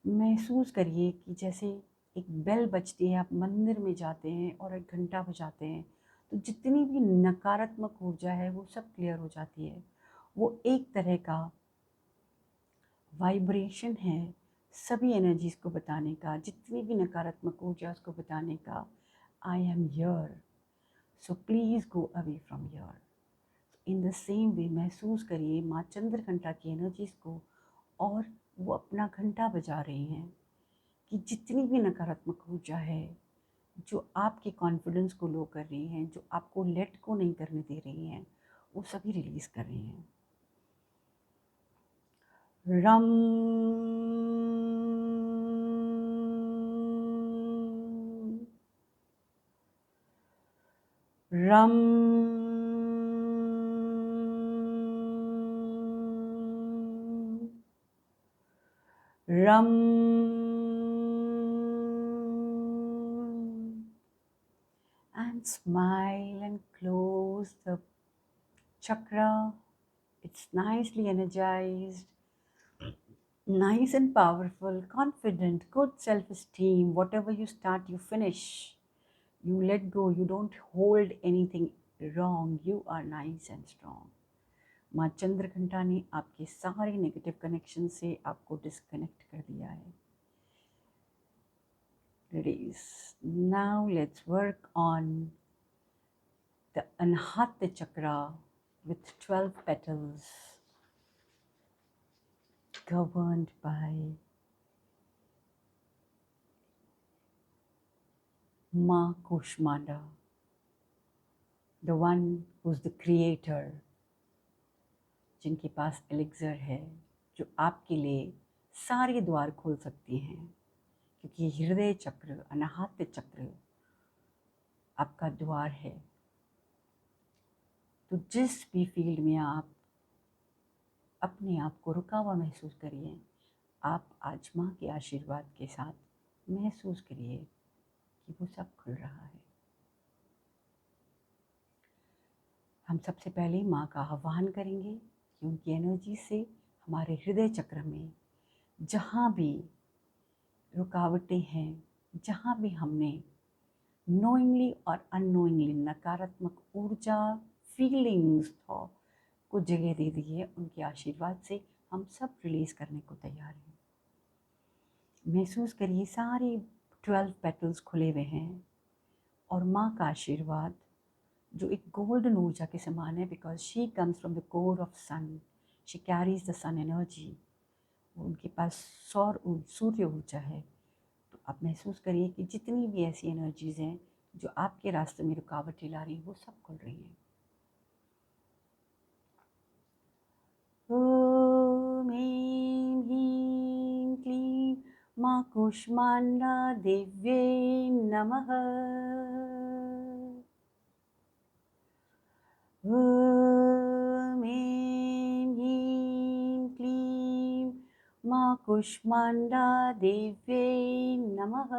महसूस करिए कि जैसे एक बेल बजती है, आप मंदिर में जाते हैं और एक घंटा बजाते हैं, तो जितनी भी नकारात्मक ऊर्जा है वो सब क्लियर हो जाती है। वो एक तरह का वाइब्रेशन है सभी एनर्जीज को बताने का, जितनी भी नकारात्मक ऊर्जा उसको बताने का। I am here, so please go away from here. In the same way महसूस करिए माँ चंद्र घंटा की एनर्जीज को, और वो अपना घंटा बजा रही हैं कि जितनी भी नकारात्मक ऊर्जा है जो आपके कॉन्फिडेंस को लो कर रही हैं, जो आपको लेट को नहीं करने दे रही हैं, वो सभी रिलीज़ कर रही हैं। रम रम रम। And smile and close the chakra. It's nicely energized, nice and powerful, confident, good self-esteem. Whatever you start, you finish. You let go. You don't hold anything wrong. You are nice and strong. माँ चंद्र घंटा ने आपके सारे negative connection से आपको disconnect कर दिया है। Release. Now let's work on the Anahata chakra with 12 petals, governed by Ma Kushmanda, the one who's the creator, जिनके पास एलिक्सर है, जो आपके लिए सारे द्वार खोल सकती हैं, क्योंकि हृदय चक्र, अनाहत चक्र आपका द्वार है। तो जिस भी फील्ड में आप अपने आप को रुका हुआ महसूस करिए, आप आज माँ के आशीर्वाद के साथ महसूस करिए कि वो सब खुल रहा है। हम सबसे पहले माँ का आह्वान करेंगे कि उनकी एनर्जी से हमारे हृदय चक्र में जहाँ भी रुकावटें हैं, जहाँ भी हमने नोइंगली और अननोइंगली नकारात्मक ऊर्जा, फीलिंग्स को जगह दे दी है, उनके आशीर्वाद से हम सब रिलीज़ करने को तैयार हैं। महसूस करिए सारे 12 पेटल्स खुले हुए हैं और माँ का आशीर्वाद जो एक गोल्डन ऊर्जा के समान है, because she comes from the core of sun, she carries the sun energy. उनके पास सूर्य ऊर्जा है। तो आप महसूस करिए कि जितनी भी ऐसी एनर्जीज़ हैं जो आपके रास्ते में रुकावटें ला रही हैं, वो सब खुल रही हैं। ॐ ऐं ह्रीं क्लीं माँ कूष्माण्डा देव्यै नमः। ॐ ऐं ह्रीं क्लीं माँ कूष्माण्डा देव्यै नमः।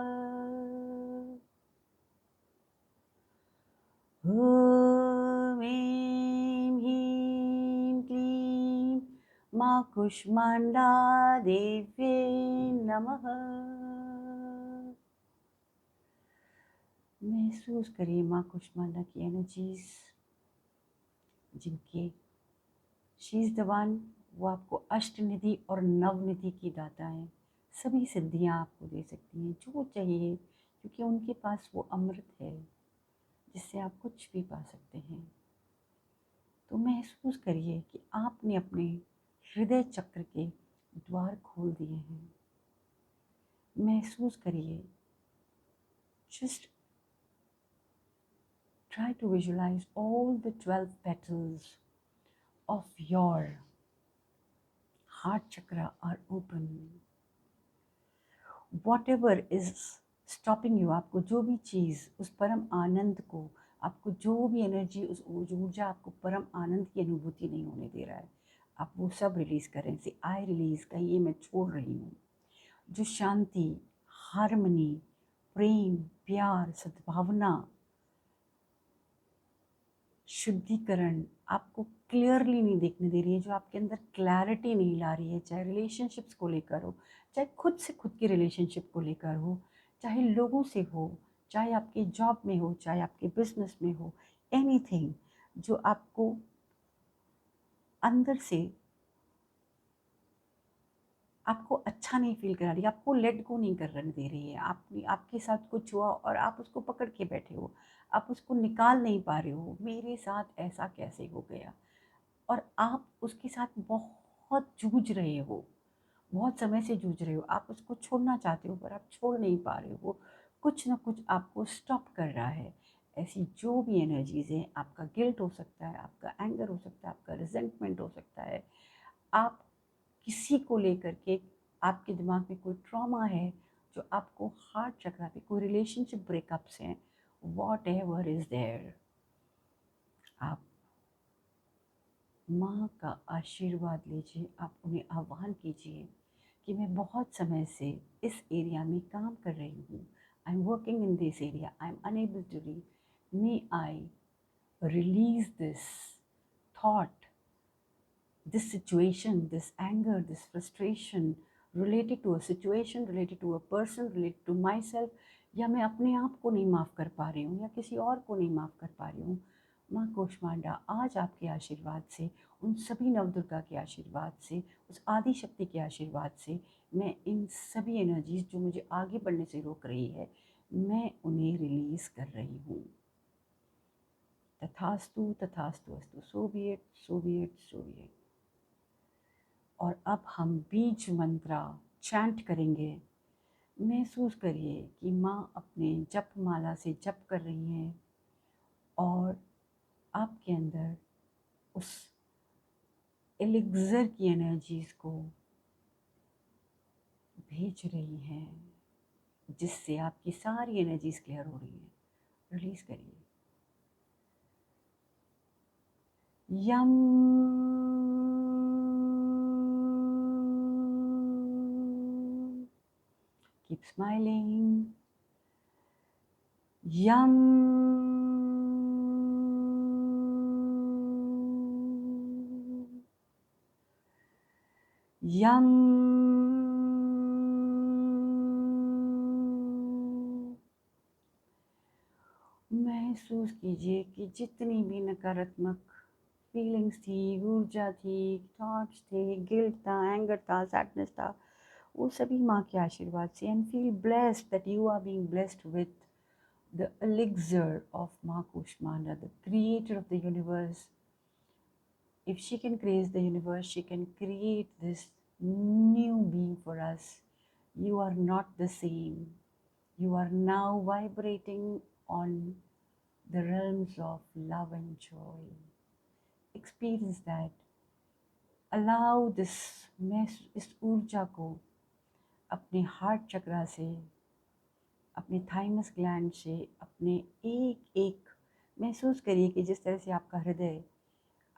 ॐ ऐं ह्रीं क्लीं माँ कूष्माण्डा देव्यै नमः। महसूस करिए माँ कूष्माण्डा की एनर्जीज, जिनके शी इज़ द वन, वो आपको अष्टनिधि और नवनिधि की दाता है। सभी सिद्धियाँ आपको दे सकती हैं जो चाहिए, क्योंकि उनके पास वो अमृत है जिससे आप कुछ भी पा सकते हैं। तो महसूस करिए कि आपने अपने हृदय चक्र के द्वार खोल दिए हैं। महसूस करिए, just try to visualize all the 12 petals of your heart chakra are open. Whatever is stopping you, आपको जो भी चीज़ उस परम आनंद को, आपको जो भी एनर्जी, उस ऊर्जा आपको परम आनंद की अनुभूति नहीं होने दे रहा है, आप वो सब रिलीज़ करें। से आई रिलीज़, कहीं ये मैं छोड़ रही हूँ। जो शांति, हार्मनी, प्रेम, प्यार, सद्भावना, शुद्धिकरण आपको क्लियरली नहीं देखने दे रही है, जो आपके अंदर क्लैरिटी नहीं ला रही है, चाहे रिलेशनशिप्स को लेकर हो, चाहे खुद से खुद की रिलेशनशिप को लेकर हो, चाहे लोगों से हो, चाहे आपके जॉब में हो, चाहे आपके बिजनेस में हो, एनीथिंग जो आपको अंदर से आपको अच्छा नहीं फील करा रही, आपको लेट गो नहीं करने दे रही है। आपके साथ कुछ हुआ और आप उसको पकड़ के बैठे हो, आप उसको निकाल नहीं पा रहे हो, मेरे साथ ऐसा कैसे हो गया, और आप उसके साथ बहुत जूझ रहे हो, बहुत समय से जूझ रहे हो। आप उसको छोड़ना चाहते हो पर आप छोड़ नहीं पा रहे हो, कुछ ना कुछ आपको स्टॉप कर रहा है। ऐसी जो भी एनर्जीज़ हैं, आपका गिल्ट हो सकता है, आपका एंगर हो सकता है, आपका रिजेंटमेंट हो सकता है, आप किसी को लेकर के आपके दिमाग में कोई ट्रॉमा है जो आपको हार्ट चक्रा पे, कोई रिलेशनशिप ब्रेकअप्स हैं, वॉट एवर इज़ देयर, आप माँ का आशीर्वाद लीजिए। आप उन्हें आह्वान कीजिए कि मैं बहुत समय से इस एरिया में काम कर रही हूँ, I am working in this area, I am unable to read, may I release this thought, this situation, this anger, this frustration related to a situation, related to a person, related to myself, या मैं अपने आप को नहीं माफ़ कर पा रही हूँ या किसी और को नहीं माफ़ कर पा रही हूँ। माँ कूष्मांडा आज आपके आशीर्वाद से, उन सभी नवदुर्गा के आशीर्वाद से, उस आदि शक्ति के आशीर्वाद से, मैं इन सभी एनर्जीज जो मुझे आगे बढ़ने से रोक रही है, मैं उन्हें रिलीज़ कर रही हूँ। तथास्तु तथास्तु अस्तु, so be it, so be it, so be it. और अब हम बीज मंत्रा चैंट करेंगे। महसूस करिए कि माँ अपने जप माला से जप कर रही हैं और आपके अंदर उस एलिक्सर की एनर्जीज़ को भेज रही हैं, जिससे आपकी सारी एनर्जीज़ क्लियर हो रही हैं। रिलीज करिए। यम। Keep smiling. यम। यम। महसूस कीजिए कि जितनी भी नकारात्मक फीलिंग्स थी, ऊर्जा थी, थॉट्स थे, गिल्ट था, एंगर था, सैडनेस था, वो सभी माँ के आशीर्वाद से, and feel blessed that you are being blessed with the elixir of Ma Kushmanda, the creator of the universe. If she can create the universe, she can create this new being for us. You are not the same. You are now vibrating on the realms of love and joy. Experience that. Allow इस ऊर्जा को अपने heart चक्रा से, अपने thymus gland से, अपने एक एक महसूस करिए कि जिस तरह से आपका हृदय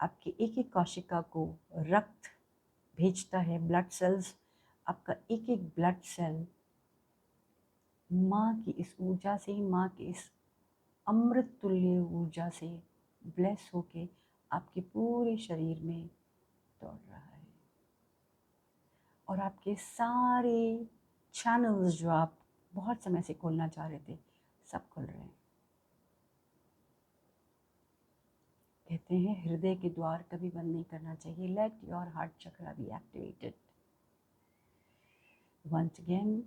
आपकी एक एक कोशिका को रक्त भेजता है, ब्लड सेल्स, आपका एक एक ब्लड सेल माँ की इस ऊर्जा से, माँ की इस अमृत तुल्य ऊर्जा से ब्लेस होके आपके पूरे शरीर में दौड़ रहा है, और आपके सारे चैनल्स जो आप बहुत समय से खोलना चाह रहे थे, सब खुल रहे हैं। कहते हैं हृदय के द्वार कभी बंद नहीं करना चाहिए। Let your heart chakra be activated. Once again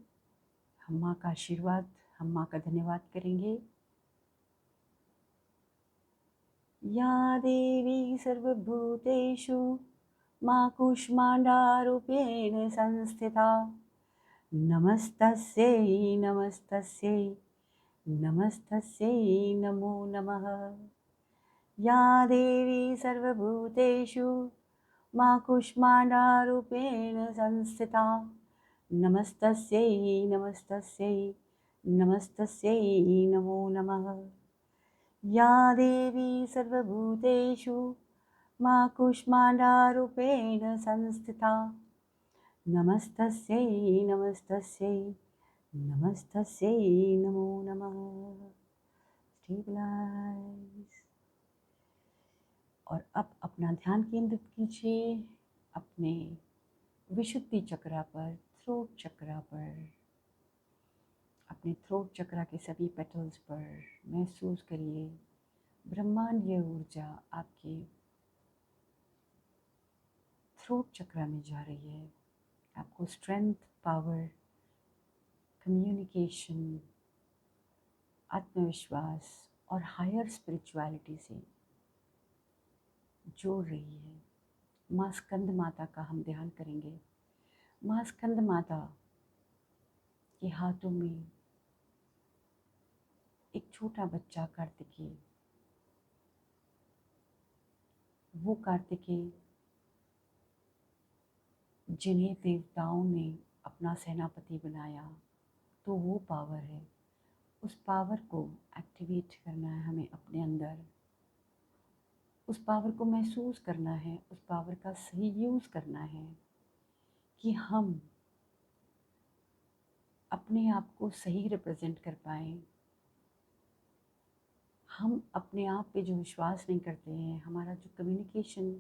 हम माँ का आशीर्वाद, हम माँ का धन्यवाद करेंगे। या देवी सर्वभूतेषु माँ कूष्माण्डारूपेण संस्थिता, नमस्तस्यै नमस्तस्यै नमस्तस्यै नमो नमः। या देवी सर्वभूतेषु माँ कूष्माण्डारूपेण संस्थिता, नमस्तस्यै नमस्तस्यै नमस्तस्यै नमो नमः। या देवी सर्वभूतेषु माँ कूष्माण्डारूपेण संस्थिता, नमस्तस्यै नमस्तस्यै नमस्तस्यै नमो नमः। स्टेबलाइज। और अब अपना ध्यान केंद्रित कीजिए अपने विशुद्धि चक्रा पर, थ्रोट चक्रा पर। अपने थ्रोट चक्रा के सभी पेटल्स पर महसूस करिए ब्रह्मांडीय ऊर्जा आपके थ्रोट चक्रा में जा रही है। आपको स्ट्रेंथ, पावर, कम्युनिकेशन, आत्मविश्वास और हायर स्पिरिचुअलिटी से जोड़ रही है। माँ स्कंद माता का हम ध्यान करेंगे। माँ स्कंद माता के हाथों में एक छोटा बच्चा कार्तिकेय, वो कार्तिकेय जिन्हें देवताओं ने अपना सेनापति बनाया, तो वो पावर है। उस पावर को एक्टिवेट करना है हमें अपने अंदर। उस पावर को महसूस करना है, उस पावर का सही यूज़ करना है कि हम अपने आप को सही रिप्रेजेंट कर पाएँ। हम अपने आप पे जो विश्वास नहीं करते हैं, हमारा जो कम्युनिकेशन,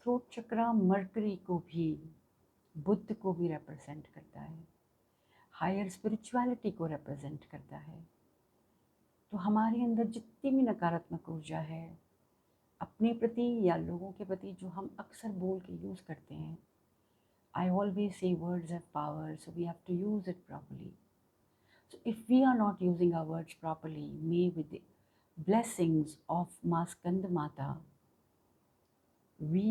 थ्रोट चक्रा मर्करी को भी, बुद्ध को भी रिप्रेजेंट करता है, हायर स्पिरिचुअलिटी को रिप्रेजेंट करता है। तो हमारे अंदर जितनी भी नकारात्मक ऊर्जा है अपने प्रति या लोगों के प्रति, जो हम अक्सर बोल के यूज़ करते हैं, I always say words have power, so we have to use it properly. So if we are not using our words properly, may with the blessings of Ma Skanda Mata, we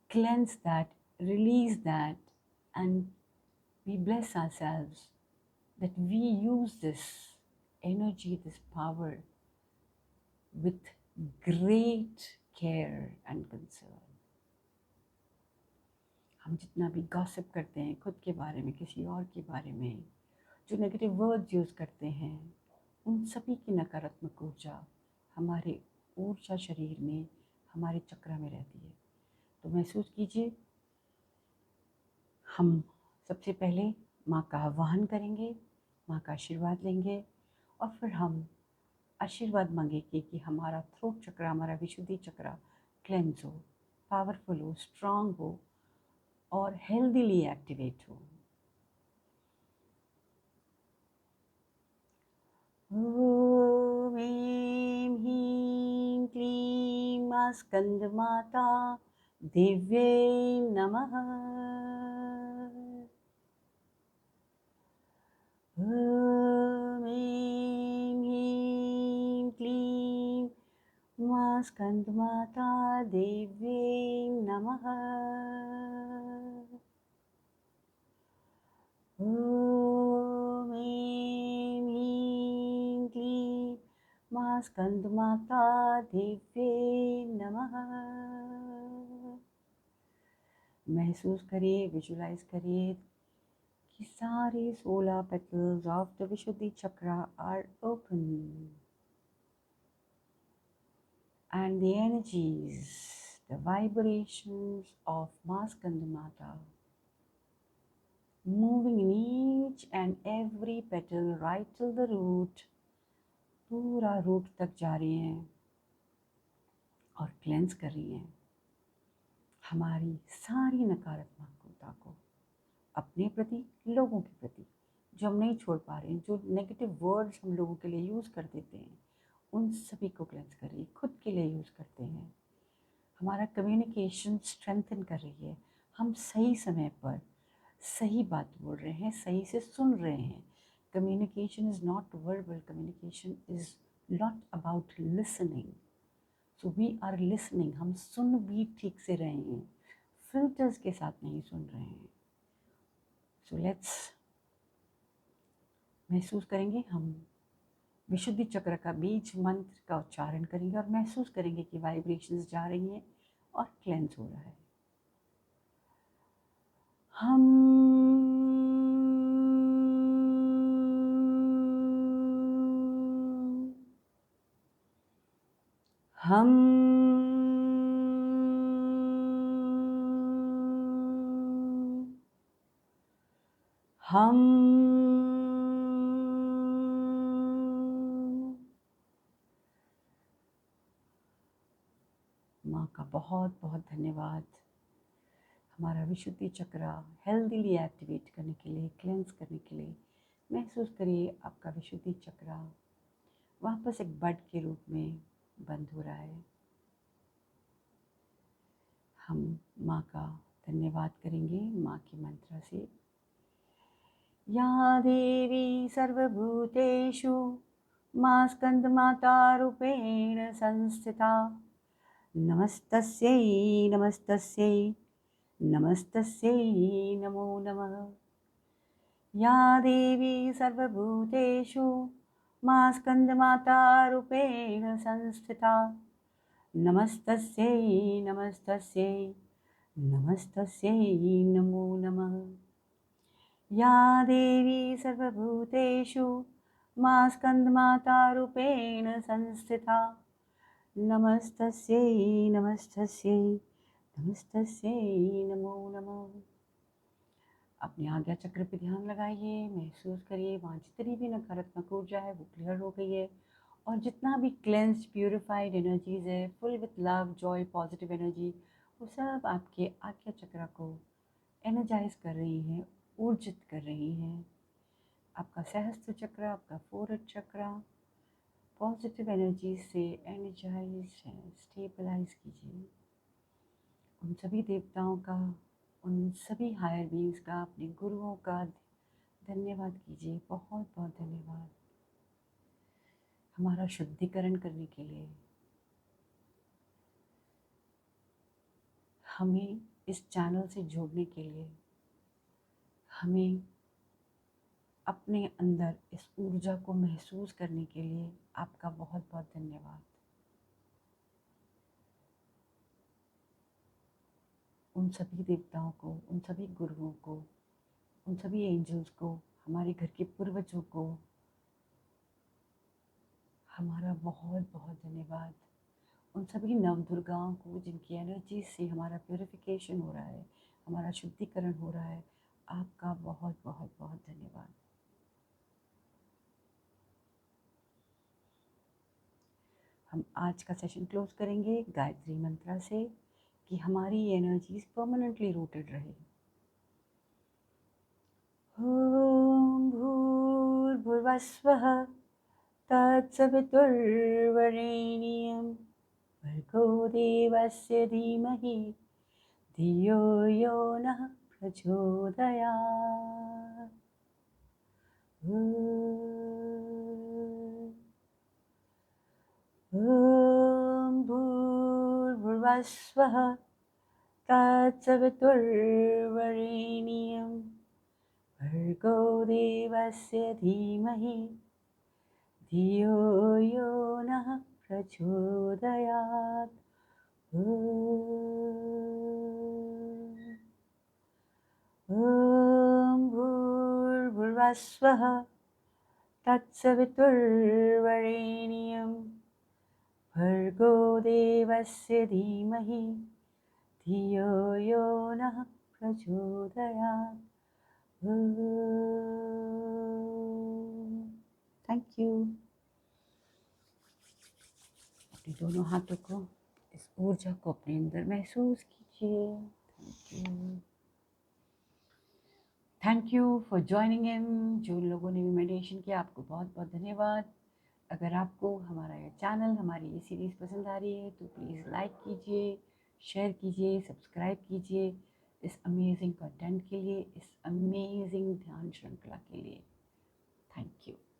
cleanse that, release that, and we bless ourselves that we use this energy, this power with great care and concern. हम जितना भी gossip करते हैं खुद के बारे में, किसी और के बारे में, जो नेगेटिव वर्ड्स यूज़ करते हैं, उन सभी की नकारात्मक ऊर्जा हमारे ऊर्जा शरीर में, हमारे चक्र में रहती है। तो महसूस कीजिए, हम सबसे पहले माँ का आह्वान करेंगे, माँ का आशीर्वाद लेंगे और फिर हम आशीर्वाद मांगेंगे कि हमारा थ्रोट चक्र, हमारा विशुद्धि चक्र क्लेंस हो, पावरफुल हो, स्ट्रांग हो और हेल्दीली एक्टिवेट हो। ॐ ऐं ह्रीं क्लीं मा स्कन्दमाता दिव्यै नमः। ॐ ऐं ह्रीं क्लीं मा स्कन्दमाता दिव्यै नमः। ॐ ऐं ह्रीं क्लीं मा स्कन्दमाता दिव्यै नमः। महसूस करिए, विजुलाइज करिए कि सारे 16 petals of the Vishuddhi chakra are open and the energies, the vibrations of Ma Skandamata moving in each and every petal right till the root, पूरा रूट तक जा रही हैं और क्लेंस कर रही हैं हमारी सारी नकारात्मकता को, अपने प्रति, लोगों के प्रति जो हम नहीं छोड़ पा रहे हैं, जो नेगेटिव वर्ड्स हम लोगों के लिए यूज़ कर देते हैं, उन सभी को क्लेंस कर रही है। खुद के लिए यूज़ करते हैं, हमारा कम्युनिकेशन स्ट्रेंथन कर रही है। हम सही समय पर सही बात बोल रहे हैं, सही से सुन रहे हैं। Communication is not verbal, communication is not about listening. So we are listening, हम सुन भी ठीक से रहे हैं, फिल्टर्स के साथ नहीं सुन रहे हैं। सो लेट्स महसूस करेंगे, हम विशुद्धि चक्र का बीज मंत्र का उच्चारण करेंगे और महसूस करेंगे कि वाइब्रेशंस जा रही हैं और क्लेंस हो रहा है। हम हम हम माँ का बहुत बहुत धन्यवाद हमारा विशुद्धि चक्र हेल्दीली एक्टिवेट करने के लिए, क्लेंस करने के लिए। महसूस करिए आपका विशुद्धि चक्र वापस एक बड के रूप में बंद हो रहा है। हम माँ का धन्यवाद करेंगे माँ के मंत्र से। या देवी सर्वभूतेषु मा स्कन्दमाता रूपेण संस्थिता नमस्तस्यै नमस्तस्यै नमस्तस्यै नमो नमः। या देवी सर्वभूतेषु मा स्कन्दमाता रूपेण संस्थिता नमस्तस्यै नमस्तस्यै नमस्तस्यै नमो नमः। या देवी सर्वभूतेषु मा स्कन्दमाता रूपेण संस्थिता नमस्तस्यै नमस्तस्यै नमस्तस्यै नमो नमः। अपने आज्ञा चक्र पे ध्यान लगाइए, महसूस करिए वहाँ जितनी भी नकारात्मक ऊर्जा है वो क्लियर हो गई है और जितना भी क्लेंस्ड प्यूरिफाइड एनर्जीज है, full with love, Joy, positive energy, वो सब आपके आज्ञा चक्र को एनर्जाइज कर रही हैं, ऊर्जित कर रही हैं। आपका सहस्त्र चक्र, आपका फोरहेड चक्र पॉजिटिव एनर्जी से एनर्जाइज है, स्टेबलाइज कीजिए। उन सभी देवताओं का, उन सभी हायर बीइंग्स का, अपने गुरुओं का धन्यवाद कीजिए। बहुत बहुत धन्यवाद हमारा शुद्धिकरण करने के लिए, हमें इस चैनल से जोड़ने के लिए, हमें अपने अंदर इस ऊर्जा को महसूस करने के लिए आपका बहुत बहुत धन्यवाद। उन सभी देवताओं को, उन सभी गुरुओं को, उन सभी एंजल्स को, हमारे घर के पूर्वजों को, हमारा बहुत बहुत धन्यवाद उन सभी नवदुर्गाओं को जिनकी एनर्जी से हमारा प्योरिफिकेशन हो रहा है, हमारा शुद्धिकरण हो रहा है। आपका बहुत बहुत बहुत धन्यवाद। हम आज का सेशन क्लोज करेंगे गायत्री मंत्र से कि हमारी एनर्जीज परमानेंटली रूटेड रहे। ओम भूर्भुवस्वः तत्सवितुर्वरेण्यं भर्गो देवस्य धीमहि धियो यो नः प्रचोदयात्। ॐ भूर्भुवस्वः तत्सवितुर्वरेण्यं भर्गो देवस्य धीमहि धियो यो नः प्रचोदयात्। ॐ भूर्भुवस्वः तत्सवितुर्वरेण्यं भर्गो देवस्य धीमहि धियो यो नः प्रचोदयात्। Thank you. अपने दोनों हाथों को, इस ऊर्जा को अपने अंदर महसूस कीजिए। Thank you for joining in. जो लोगों ने भी मेडिटेशन किया, आपको बहुत बहुत धन्यवाद। अगर आपको हमारा ये चैनल, हमारी ये सीरीज़ पसंद आ रही है तो प्लीज़ लाइक कीजिए, शेयर कीजिए, सब्सक्राइब कीजिए इस अमेजिंग कंटेंट के लिए, इस अमेजिंग ध्यान श्रृंखला के लिए। Thank you.